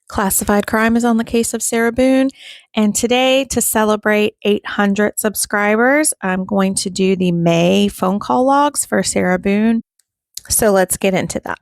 Classified Crime is on the case of Sarah Boone. And today, to celebrate 800 subscribers, I'm going to do the May phone call logs for Sarah Boone. So let's get into that.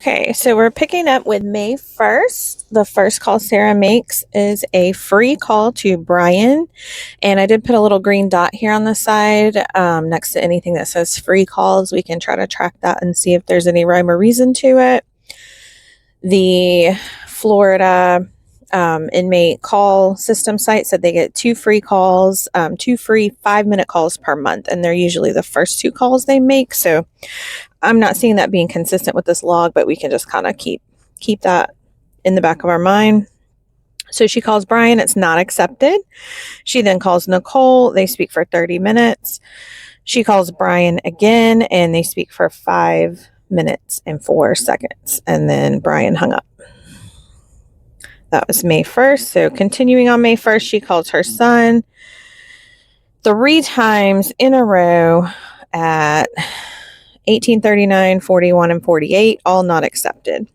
Okay, so we're picking up with May 1st. The first call Sarah makes is a free call to Brian. And I did put a little green dot here on the side next to anything that says free calls. We can try to track that and see if there's any rhyme or reason to it. The Florida inmate call system site said they get 2 free calls, 2 free 5-minute calls per month. And they're usually the first 2 calls they make. So I'm not seeing that being consistent with this log, but we can just kind of keep that in the back of our mind. So she calls Brian. It's not accepted. She then calls Nicole. They speak for 30 minutes. She calls Brian again, and they speak for 5 minutes and 4 seconds. And then Brian hung up. That was May 1st. So continuing on May 1st, she calls her son 3 times in a row at 18:39, 41, and 48, all not accepted.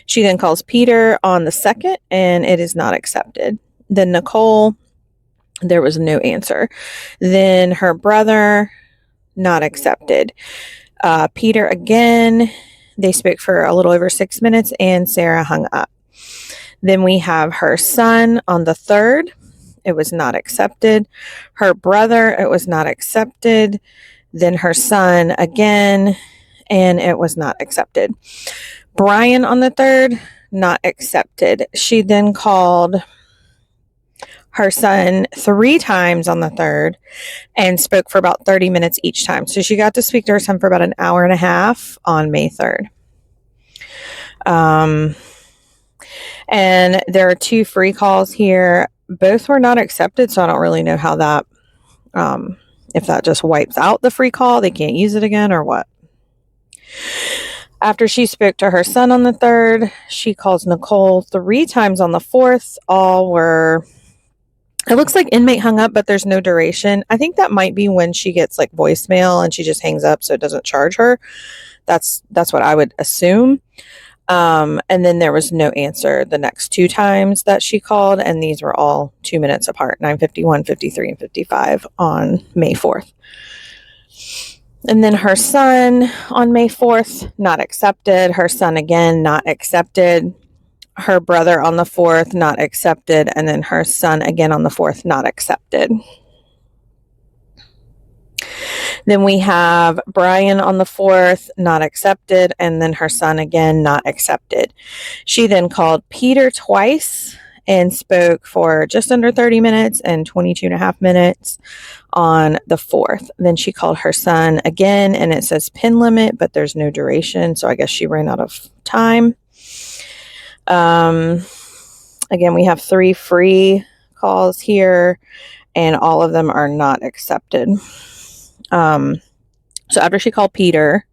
She then calls Peter on the 2nd, and it is not accepted. Then Nicole, there was no answer. Then her brother, not accepted. Peter again, they spoke for a little over 6 minutes, and Sarah hung up. Then we have her son on the 3rd. It was not accepted. Her brother, it was not accepted. Then her son again, and it was not accepted. Brian on the 3rd, not accepted. She then called her son 3 times on the 3rd and spoke for about 30 minutes each time. So she got to speak to her son for about an hour and a half on May 3rd. And there are 2 free calls here. Both were not accepted, so I don't really know how that if that just wipes out the free call, they can't use it again or what. After she spoke to her son on the 3rd, she calls Nicole 3 times on the 4th. All were, it looks like inmate hung up, but there's no duration. I think that might be when she gets like voicemail and she just hangs up so it doesn't charge her. That's what I would assume. And then there was no answer the next 2 times that she called, and these were all 2 minutes apart, 9:51, 53, and 55 on May 4th. And then her son on May 4th, not accepted. Her son again, not accepted. Her brother on the 4th, not accepted. And then her son again on the 4th, not accepted. Then we have Brian on the 4th, not accepted, and then her son again, not accepted. She then called Peter twice and spoke for just under 30 minutes and 22 and a half minutes on the 4th. Then she called her son again, and it says pin limit, but there's no duration, so I guess she ran out of time. Again, we have 3 free calls here, and all of them are not accepted. So after she called Peter,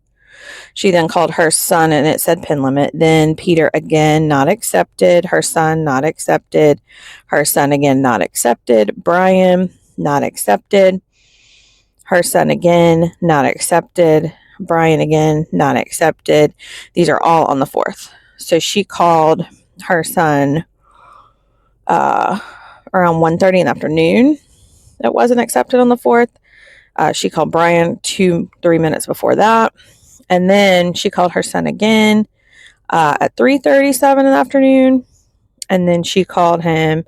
she then called her son, and it said pin limit. Then Peter again, not accepted. Her son, not accepted. Her son again, not accepted. Brian, not accepted. Her son again, not accepted. Brian again, not accepted. These are all on the 4th. So she called her son around 1:30 in the afternoon. It wasn't accepted on the 4th. She called Brian 3 minutes before that. And then she called her son again at 3:37 in the afternoon. And then she called him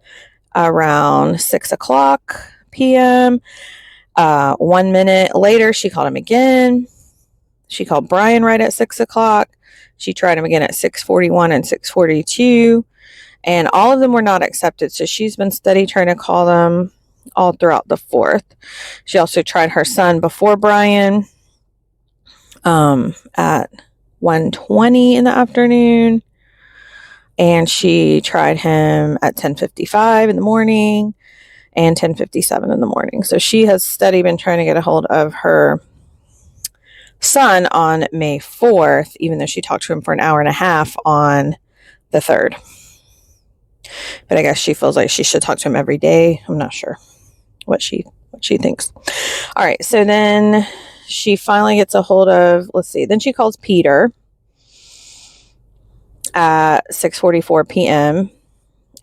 around 6 o'clock p.m. 1 minute later, she called him again. She called Brian right at 6 o'clock. She tried him again at 6:41 and 6:42. And all of them were not accepted. So she's been steady trying to call them all throughout the 4th. She also tried her son before Brian at 1:20 in the afternoon, and she tried him at 10:55 in the morning and 10:57 in the morning. So she has steady been trying to get a hold of her son on May 4th, even though she talked to him for an hour and a half on the 3rd. But I guess she feels like she should talk to him every day. I'm not sure what she thinks. All right, so then she finally gets a hold of, let's see, then she calls Peter at 6:44 p.m.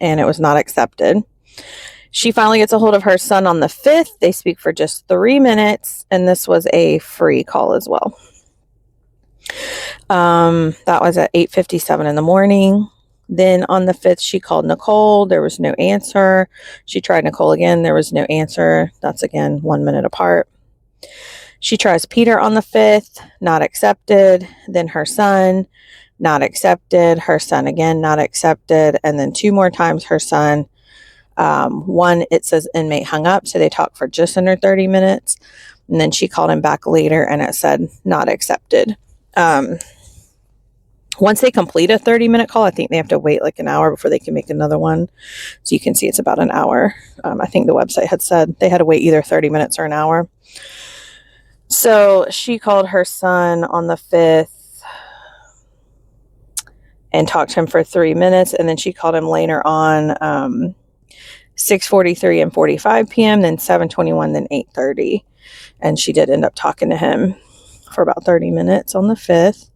and it was not accepted. She finally gets a hold of her son on the 5th. They speak for just 3 minutes, and this was a free call as well. That was at 8:57 in the morning. Then on the 5th, she called Nicole. There was no answer. She tried Nicole again. There was no answer. That's again 1 minute apart. She tries Peter on the 5th, not accepted. Then her son, not accepted. Her son again, not accepted. And then 2 more times her son. One, it says inmate hung up. So they talked for just under 30 minutes. And then she called him back later and it said not accepted. Once they complete a 30-minute call, I think they have to wait like an hour before they can make another one. So you can see it's about an hour. I think the website had said they had to wait either 30 minutes or an hour. So she called her son on the 5th and talked to him for 3 minutes. And then she called him later on 6:43 and 45 p.m., then 7:21, then 8:30. And she did end up talking to him for about 30 minutes on the 5th.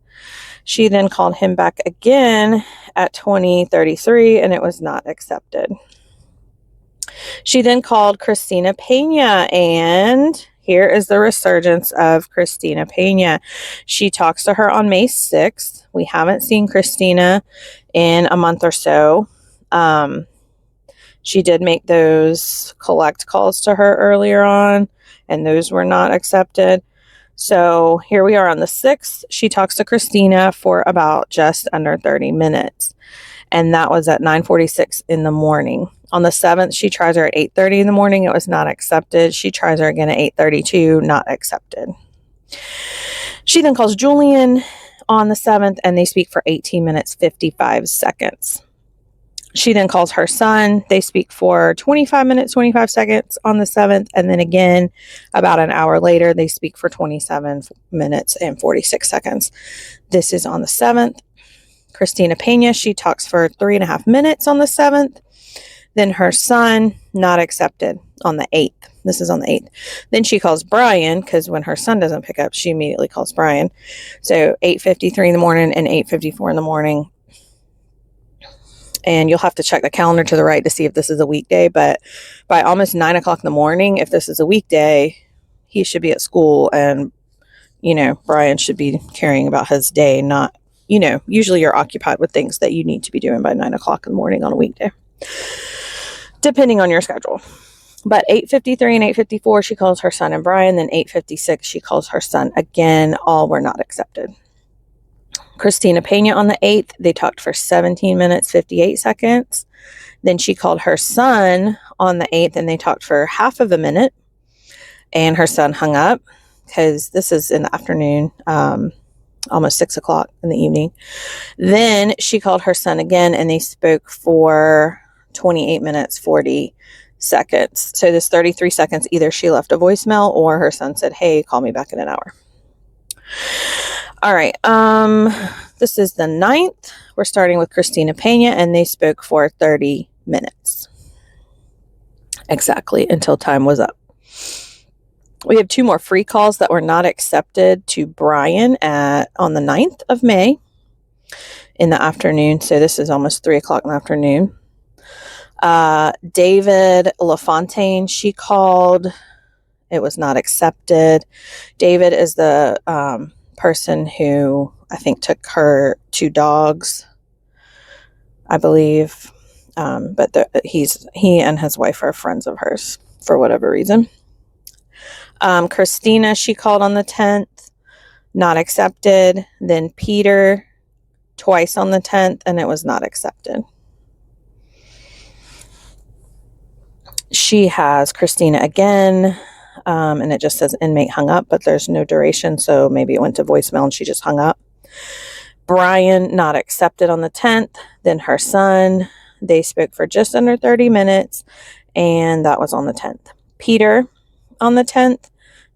She then called him back again at 20:33 and it was not accepted. She then called Cristina Pena, and here is the resurgence of Cristina Pena. She talks to her on May 6th. We haven't seen Cristina in a month or so. She did make those collect calls to her earlier on, and those were not accepted. So here we are on the 6th. She talks to Cristina for about just under 30 minutes. And that was at 9:46 in the morning. On the 7th, she tries her at 8:30 in the morning. It was not accepted. She tries her again at 8:32, not accepted. She then calls Julian on the 7th and they speak for 18 minutes, 55 seconds. She then calls her son. They speak for 25 minutes, 25 seconds on the 7th. And then again, about an hour later, they speak for 27 minutes and 46 seconds. This is on the 7th. Cristina Pena, she talks for 3.5 minutes on the 7th. Then her son, not accepted on the 8th. This is on the 8th. Then she calls Brian, because when her son doesn't pick up, she immediately calls Brian. So 8:53 in the morning and 8:54 in the morning. And you'll have to check the calendar to the right to see if this is a weekday. But by almost 9 o'clock in the morning, if this is a weekday, he should be at school. And, Brian should be caring about his day, not, usually you're occupied with things that you need to be doing by 9 o'clock in the morning on a weekday, depending on your schedule. But 8:53 and 8:54, she calls her son and Brian. Then 8:56, she calls her son again. All were not accepted. Cristina Pena on the 8th, they talked for 17 minutes, 58 seconds. Then she called her son on the 8th and they talked for half of a minute. And her son hung up because this is in the afternoon, almost 6 o'clock in the evening. Then she called her son again and they spoke for 28 minutes, 40 seconds. So this 33 seconds, either she left a voicemail or her son said, hey, call me back in an hour. All right. This is the 9th. We're starting with Cristina Pena and they spoke for 30 minutes. Exactly until time was up. We have 2 more free calls that were not accepted to Brian on the 9th of May in the afternoon. So this is almost 3 o'clock in the afternoon. David LaFontaine, she called. It was not accepted. David is the person who I think took her 2 dogs, I believe. But he and his wife are friends of hers for whatever reason. Cristina, she called on the 10th, not accepted. Then Peter twice on the 10th, and it was not accepted. She has Cristina again, and it just says inmate hung up, but there's no duration, so maybe it went to voicemail and she just hung up. Brian, not accepted on the 10th. Then her son, they spoke for just under 30 minutes, and that was on the 10th. Peter on the 10th,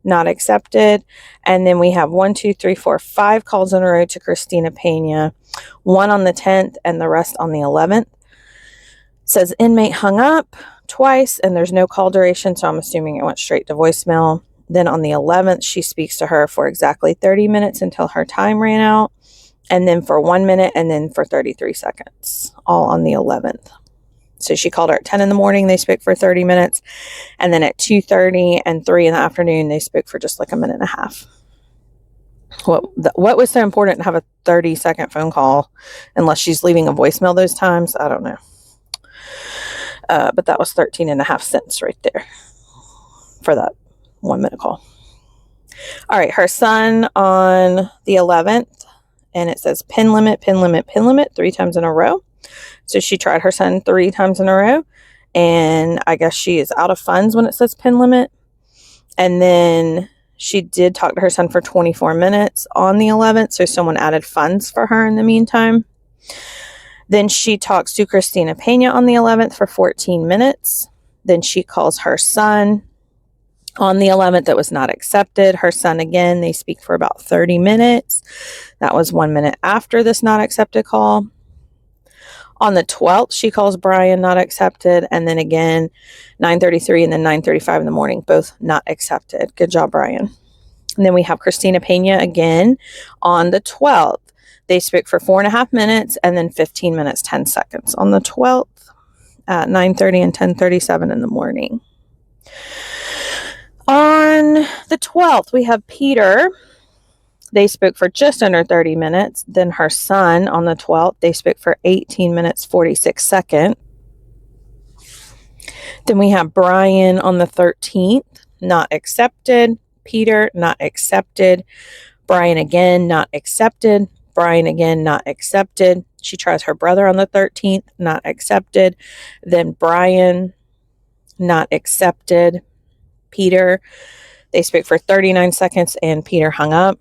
not accepted. And then we have 1, 2, 3, 4, 5 calls in a row to Cristina Pena, 1 on the 10th and the rest on the 11th. It says inmate hung up twice and there's no call duration, so I'm assuming it went straight to voicemail. Then on the 11th, she speaks to her for exactly 30 minutes until her time ran out, and then for 1 minute, and then for 33 seconds, all on the 11th. So she called her at 10 in the morning. They spoke for 30 minutes. And then at 2:30 and 3 in the afternoon, they spoke for just like a minute and a half. What was so important to have a 30-second phone call unless she's leaving a voicemail those times? I don't know. But that was 13 and a half cents right there for that 1 minute call. All right, her son on the 11th, and it says pin limit, pin limit, pin limit 3 times in a row. So she tried her son 3 times in a row, and I guess she is out of funds when it says pin limit. And then she did talk to her son for 24 minutes on the 11th, so someone added funds for her in the meantime. Then she talks to Cristina Pena on the 11th for 14 minutes. Then she calls her son on the 11th. That was not accepted. Her son again, they speak for about 30 minutes. That was 1 minute after this not accepted call. On the 12th, she calls Brian, not accepted. And then again, 9:33 and then 9:35 in the morning, both not accepted. Good job, Brian. And then we have Cristina Pena again on the 12th. They spoke for 4.5 minutes and then 15 minutes, 10 seconds on the 12th at 9:30 and 10:37 in the morning. On the 12th, we have Peter. They spoke for just under 30 minutes. Then her son on the 12th, they spoke for 18 minutes, 46 seconds. Then we have Brian on the 13th, not accepted. Peter, not accepted. Brian again, not accepted. Brian again, not accepted. She tries her brother on the 13th, not accepted. Then Brian, not accepted. Peter, they spoke for 39 seconds and Peter hung up.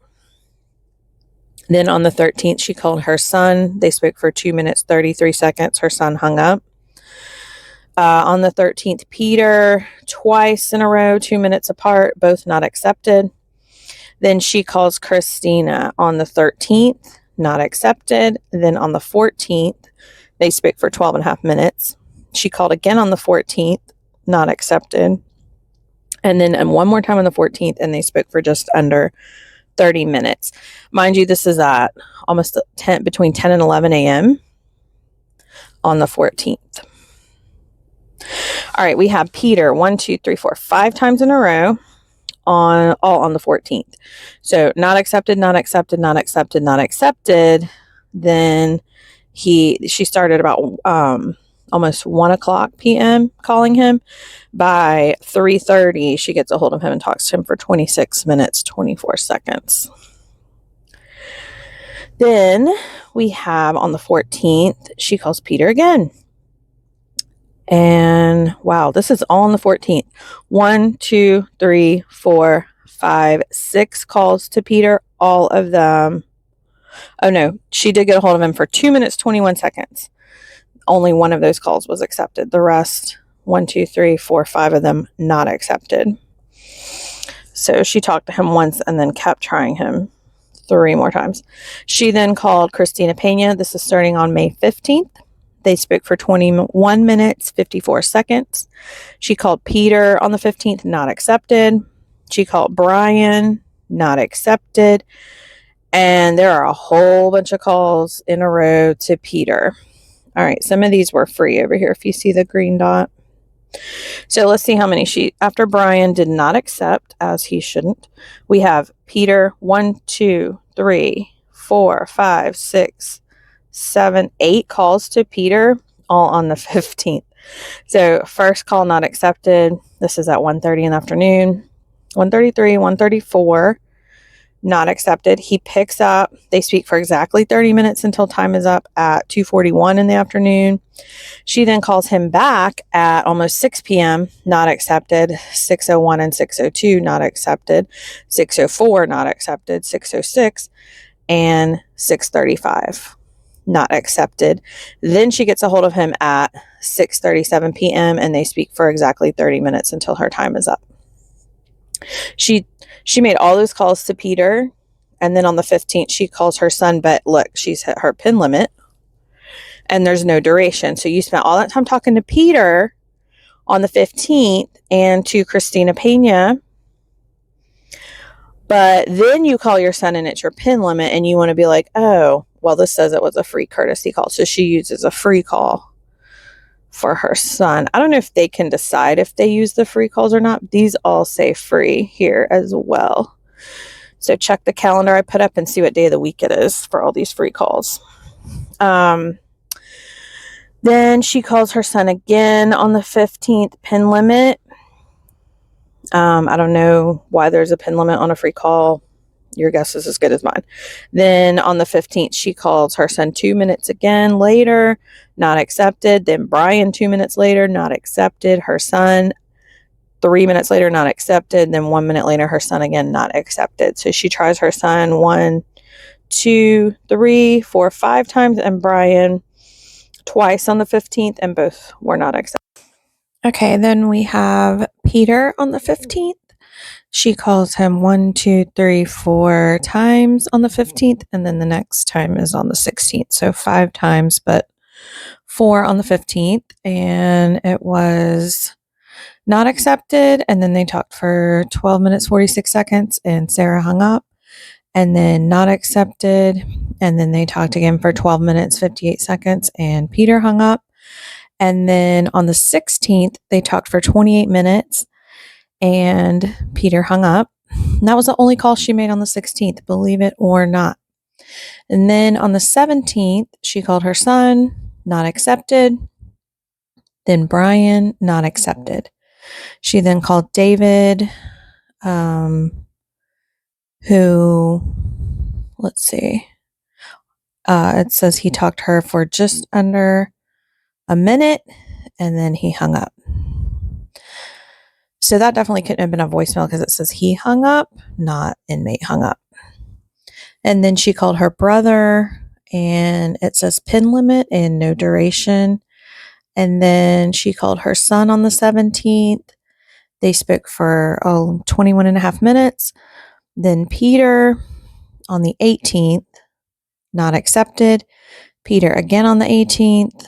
Then on the 13th, she called her son. They spoke for 2 minutes, 33 seconds. Her son hung up. On the 13th, Peter, twice in a row, 2 minutes apart, both not accepted. Then she calls Cristina on the 13th, not accepted. Then on the 14th, they spoke for 12.5 minutes. She called again on the 14th, not accepted. And then one more time on the 14th, and they spoke for just under 30 minutes. Mind you, this is at almost between 10 and 11 a.m. on the 14th. All right, we have Peter 1, 2, 3, 4, 5 times in a row all on the 14th. So not accepted, not accepted, not accepted, not accepted. Then she started about almost 1:00 p.m. calling him. By 3:30, she gets a hold of him and talks to him for 26 minutes, 24 seconds. Then we have on the 14th, she calls Peter again. And wow, this is all on the 14th. 1, 2, 3, 4, 5, 6 calls to Peter. All of them. Oh no, she did get a hold of him for 2 minutes, 21 seconds. Only one of those calls was accepted. The rest, 1, 2, 3, 4, 5 of them not accepted. So she talked to him once and then kept trying him 3 more times. She then called Cristina Pena. This is starting on May 15th. They spoke for 21 minutes, 54 seconds. She called Peter on the 15th, not accepted. She called Brian, not accepted. And there are a whole bunch of calls in a row to Peter. All right, some of these were free over here if you see the green dot. So let's see how many after Brian did not accept, as he shouldn't. We have Peter 1, 2, 3, 4, 5, 6, 7, 8 calls to Peter, all on the 15th. So first call not accepted. This is at 1:30 in the afternoon. 1:33, 1:34. Not accepted. He picks up. They speak for exactly 30 minutes until time is up at 2:41 in the afternoon. She then calls him back at almost 6 p.m. Not accepted. 6:01 and 6:02 not accepted. 6:04 not accepted. 6:06 and 6:35 not accepted. Then she gets a hold of him at 6:37 p.m. and they speak for exactly 30 minutes until her time is up. She She made all those calls to Peter. And then on the 15th, she calls her son, but look, she's hit her pin limit and there's no duration. So you spent all that time talking to Peter on the 15th and to Cristina Pena. But then you call your son and it's your pin limit and you want to be like, oh, well, this says it was a free courtesy call. So she uses a free call for her son. I don't know if they can decide if they use the free calls or not. These all say free here as well. So check the calendar I put up and see what day of the week it is for all these free calls. Then she calls her son again on the 15th, pin limit. I don't know why there's a pin limit on a free call. Your guess is as good as mine. Then on the 15th, she calls her son 2 minutes again later, not accepted. Then Brian 2 minutes later, not accepted. Her son 3 minutes later, not accepted. Then 1 minute later, her son again, not accepted. So she tries her son 1, 2, 3, 4, 5 times, and Brian twice on the 15th, and both were not accepted. Okay, then we have Peter on the 15th. She calls him 1, 2, 3, 4 times on the 15th, and then the next time is on the 16th. So 5 times, but 4 on the 15th, and it was not accepted. And then they talked for 12 minutes, 46 seconds, and Sarah hung up. And then not accepted. And then they talked again for 12 minutes, 58 seconds, and Peter hung up. And then on the 16th, they talked for 28 minutes, and Peter hung up. And that was the only call she made on the 16th, believe it or not. And then on the 17th, she called her son, not accepted. Then Brian, not accepted. She then called David, who, let's see, it says he talked to her for just under a minute, and then he hung up. So that definitely couldn't have been a voicemail because it says he hung up, not inmate hung up. And then she called her brother, and it says pin limit and no duration. And then she called her son on the 17th. They spoke for 21 and a half minutes. Then Peter on the 18th, not accepted. Peter again on the 18th.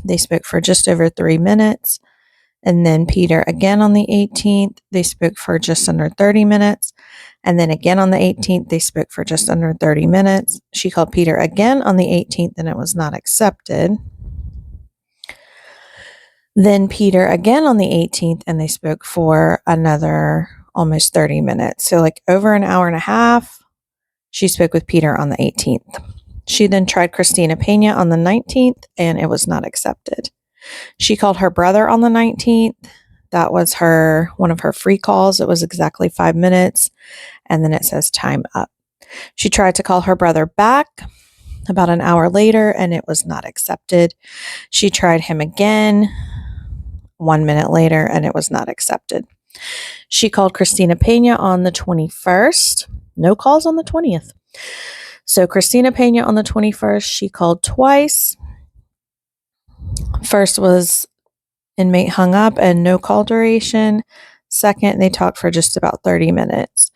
They spoke for just over 3 minutes. And then Peter again on the 18th. They spoke for just under 30 minutes. And then again on the 18th, they spoke for just under 30 minutes. She called Peter again on the 18th, and it was not accepted. Then Peter again on the 18th, and they spoke for another almost 30 minutes. So like over an hour and a half, she spoke with Peter on the 18th. She then tried Cristina Pena on the 19th, and it was not accepted. She called her brother on the 19th. That was one of her free calls. It was exactly 5 minutes, and then it says time up. She tried to call her brother back about an hour later, and it was not accepted. She tried him again 1 minute later, and it was not accepted. She called Cristina Pena on the 21st. No calls on the 20th. So Cristina Pena on the 21st, she called twice. First was inmate hung up and no call duration. Second, they talked for just about 30 minutes.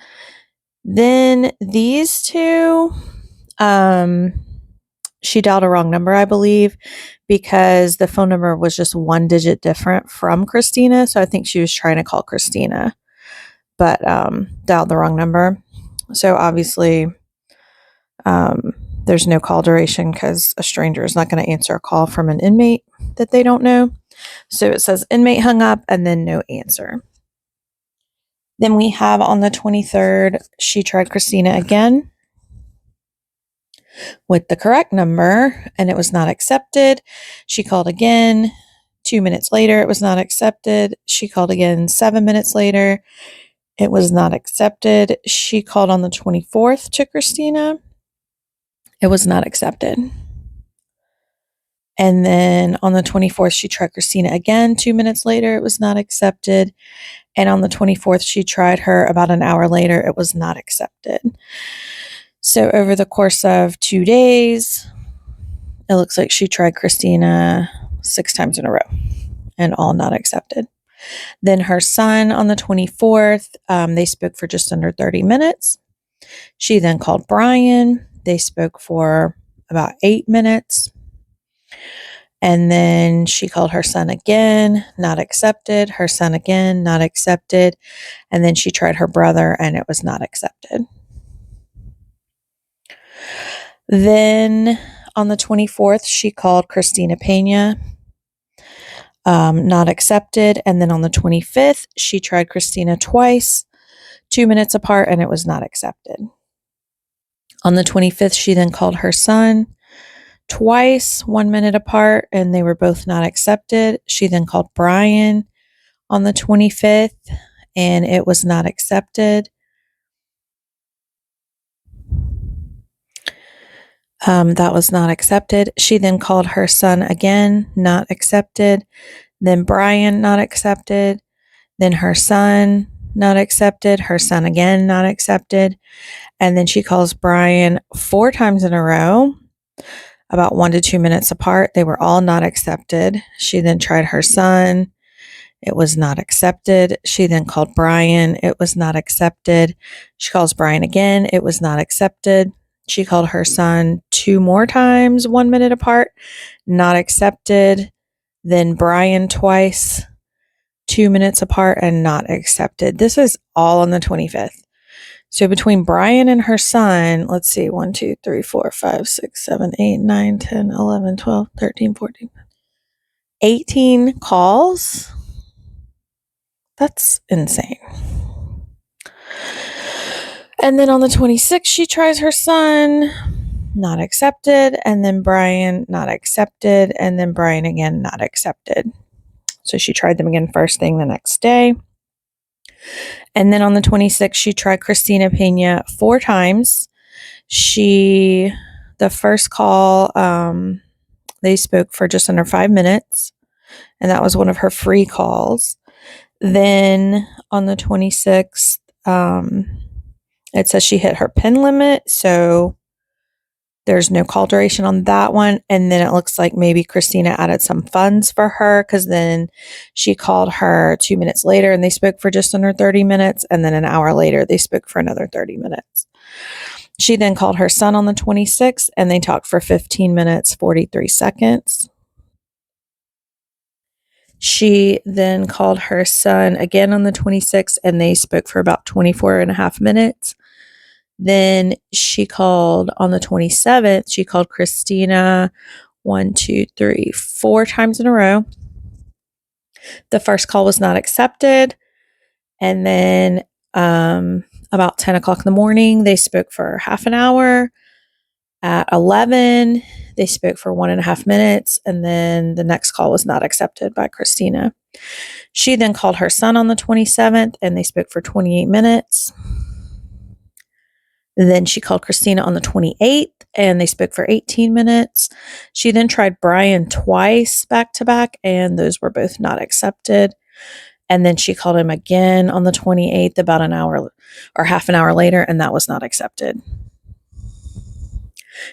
Then these two, she dialed a wrong number, I believe, because the phone number was just 1 digit different from Cristina. So I think she was trying to call Cristina, but dialed the wrong number. So obviously, there's no call duration because a stranger is not going to answer a call from an inmate that they don't know. So it says inmate hung up and then no answer. Then we have on the 23rd, she tried Cristina again with the correct number, and it was not accepted. She called again 2 minutes later. It was not accepted. She called again 7 minutes later. It was not accepted. She called on the 24th to Cristina. It was not accepted. And then on the 24th, she tried Cristina again 2 minutes later. It was not accepted. And on the 24th, she tried her about an hour later. It was not accepted. So over the course of 2 days, it looks like she tried Cristina 6 times in a row and all not accepted. Then her son on the 24th, they spoke for just under 30 minutes. She then called Brian. They spoke for about 8 minutes. And then she called her son again, not accepted. Her son again, not accepted. And then she tried her brother and it was not accepted. Then on the 24th, she called Cristina Pena, not accepted. And then on the 25th, she tried Cristina twice, 2 minutes apart, and it was not accepted. On the 25th, she then called her son twice, 1 minute apart, and they were both not accepted. She then called Brian on the 25th, and it was not accepted. That was not accepted. She then called her son again, not accepted. Then Brian, not accepted. Then her son, not accepted. Her son again, not accepted. And then she calls Brian 4 times in a row, about 1 to 2 minutes apart. They were all not accepted. She then tried her son. It was not accepted. She then called Brian. It was not accepted. She calls Brian again. It was not accepted. She called her son 2 more times, 1 minute apart, not accepted. Then Brian twice, 2 minutes apart, and not accepted. This is all on the 25th. So between Brian and her son, let's see, 1, 2, 3, 4, 5, 6, 7, 8, 9, 10, 11, 12, 13, 14, 18 calls. That's insane. And then on the 26th, she tries her son, not accepted. And then Brian, not accepted. And then Brian again, not accepted. So she tried them again first thing the next day. And then on the 26th, she tried Cristina Pena 4 times. The first call, they spoke for just under 5 minutes. And that was one of her free calls. Then on the 26th, it says she hit her pin limit, so there's no call duration on that one. And then it looks like maybe Cristina added some funds for her, because then she called her 2 minutes later and they spoke for just under 30 minutes. And then an hour later, they spoke for another 30 minutes. She then called her son on the 26th and they talked for 15 minutes, 43 seconds. She then called her son again on the 26th and they spoke for about 24 and a half minutes. Then she called on the 27th, she called Cristina 1, 2, 3, 4 times in a row. The first call was not accepted. And then about 10 o'clock in the morning, they spoke for half an hour. At 11, they spoke for 1.5 minutes. And then the next call was not accepted by Cristina. She then called her son on the 27th and they spoke for 28 minutes. Then she called Cristina on the 28th and they spoke for 18 minutes. She then tried Brian twice back to back and those were both not accepted. And then she called him again on the 28th about an hour or half an hour later and that was not accepted.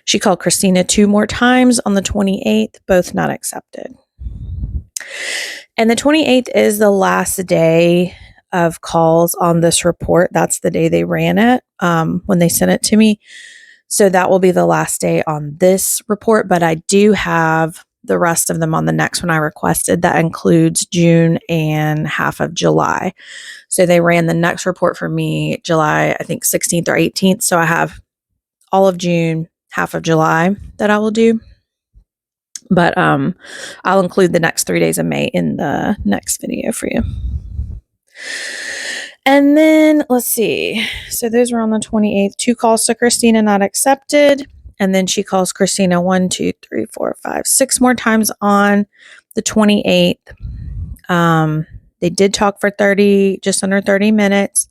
She called Cristina 2 more times on the 28th, both not accepted. And the 28th is the last day of calls on this report. That's the day they ran it when they sent it to me. So that will be the last day on this report, but I do have the rest of them on the next one I requested. That includes June and half of July. So they ran the next report for me July, I think 16th or 18th. So I have all of June, half of July that I will do. But I'll include the next 3 days of May in the next video for you. And then let's see. So those were on the 28th. 2 calls to Cristina not accepted. And then she calls Cristina 1, 2, 3, 4, 5, 6 more times on the 28th. They did talk for just under 30 minutes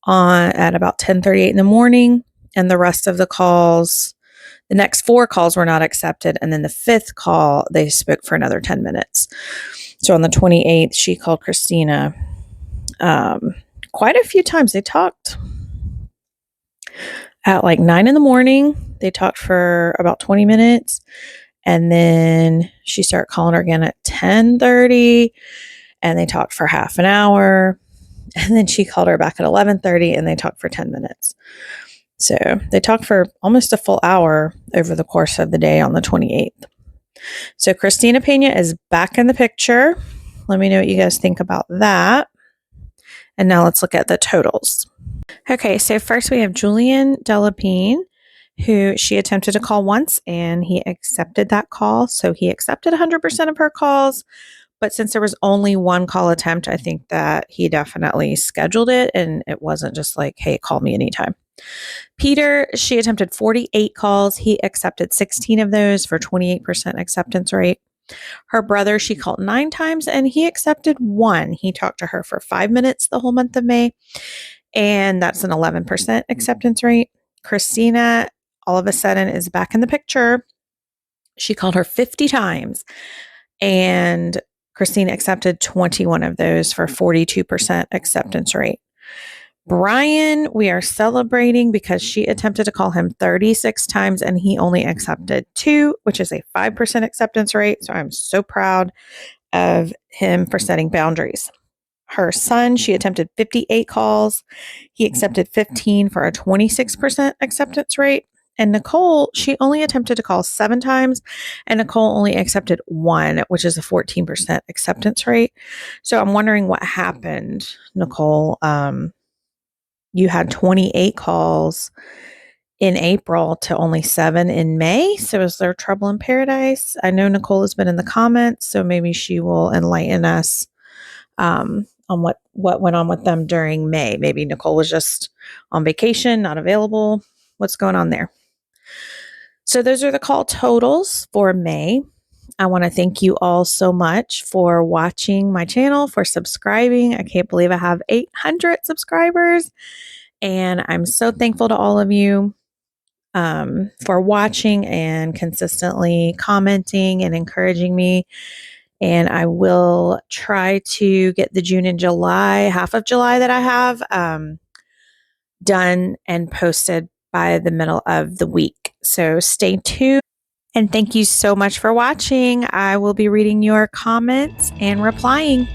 at about 10:38 in the morning. And the rest of the calls, the next 4 calls were not accepted. And then the 5th call, they spoke for another 10 minutes. So on the 28th, she called Cristina quite a few times. They talked at like 9 in the morning. They talked for about 20 minutes. And then she started calling her again at 10:30. and they talked for half an hour. And then she called her back at 11:30 and they talked for 10 minutes. So they talked for almost a full hour over the course of the day on the 28th. So Cristina Pena is back in the picture. Let me know what you guys think about that. And now let's look at the totals. Okay, so first we have Julian Delapine, who she attempted to call once and he accepted that call. So he accepted 100% of her calls. But since there was only one call attempt, I think that he definitely scheduled it and it wasn't just like, hey, call me anytime. Peter, she attempted 48 calls. He accepted 16 of those for 28% acceptance rate. Her brother, she called 9 times and he accepted 1. He talked to her for 5 minutes the whole month of May, and that's an 11% acceptance rate. Cristina, all of a sudden, is back in the picture. She called her 50 times, and Cristina accepted 21 of those for 42% acceptance rate. Brian, we are celebrating because she attempted to call him 36 times and he only accepted 2, which is a 5% acceptance rate. So I'm so proud of him for setting boundaries. Her son, she attempted 58 calls. He accepted 15 for a 26% acceptance rate. And Nicole, she only attempted to call 7 times, and Nicole only accepted 1, which is a 14% acceptance rate. So I'm wondering what happened, Nicole. You had 28 calls in April to only 7 in May. So is there trouble in paradise? I know Nicole has been in the comments, so maybe she will enlighten us on what went on with them during May. Maybe Nicole was just on vacation, not available. What's going on there? So those are the call totals for May. I want to thank you all so much for watching my channel, for subscribing. I can't believe I have 800 subscribers. And I'm so thankful to all of you for watching and consistently commenting and encouraging me. And I will try to get the June and July, half of July that I have, done and posted by the middle of the week. So stay tuned. And thank you so much for watching. I will be reading your comments and replying.